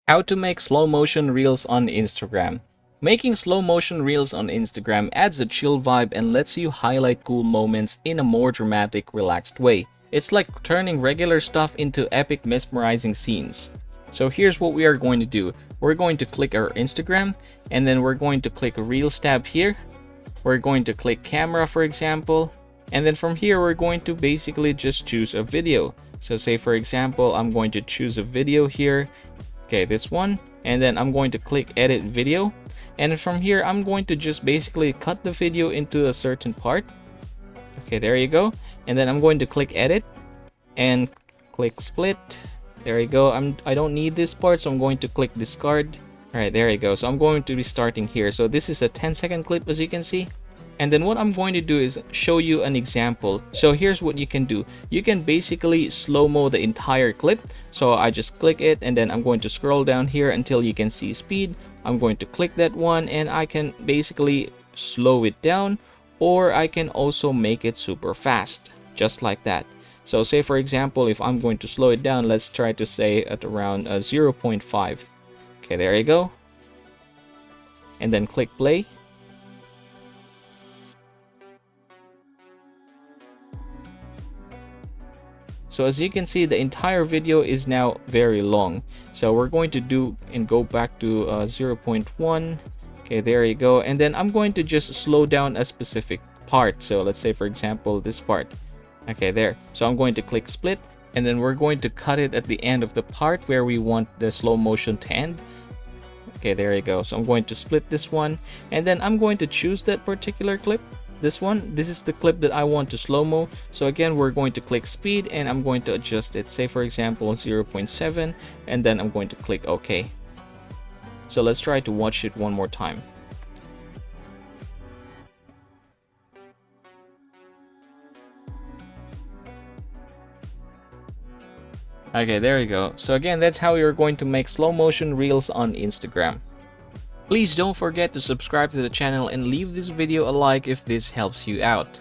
How to make slow motion reels on Instagram. Making slow motion reels on Instagram adds a chill vibe and lets you highlight cool moments in a more dramatic, relaxed way. It's like turning regular stuff into epic, mesmerizing scenes. So here's what we are going to do. We're going to click our Instagram, and then we're going to click Reels tab here. We're going to click camera, for example, and then from here we're going to basically just choose a video. So say for example, I'm going to choose a video here. Okay, this one, and then I'm going to click edit video, and from here I'm going to just basically cut the video into a certain part. Okay, there you go. And then I'm going to click edit and click split. There you go. I don't need this part, so I'm going to click discard. All right, there you go. So I'm going to be starting here. So this is a 10-second clip, as you can see. And then what I'm going to do is show you an example. So here's what you can do. You can basically slow-mo the entire clip. So I just click it, and then I'm going to scroll down here until you can see speed. I'm going to click that one, and I can basically slow it down, or I can also make it super fast, just like that. So say for example, if I'm going to slow it down, let's try to say at around 0.5. Okay, there you go. And then click play. So as you can see, the entire video is now very long. So we're going to do and go back to 0.1. Okay, there you go. And then I'm going to just slow down a specific part. So let's say for example, this part. Okay, there. So I'm going to click split, and then we're going to cut it at the end of the part where we want the slow motion to end. Okay, there you go. So I'm going to split this one, and then I'm going to choose that particular clip. This one, this is the clip that I want to slow-mo. So again, we're going to click speed, and I'm going to adjust it, say for example 0.7, and then I'm going to click OK. So let's try to watch it one more time. Okay, there you go. So again, that's how you're going to make slow motion reels on Instagram. Please don't forget to subscribe to the channel and leave this video a like if this helps you out.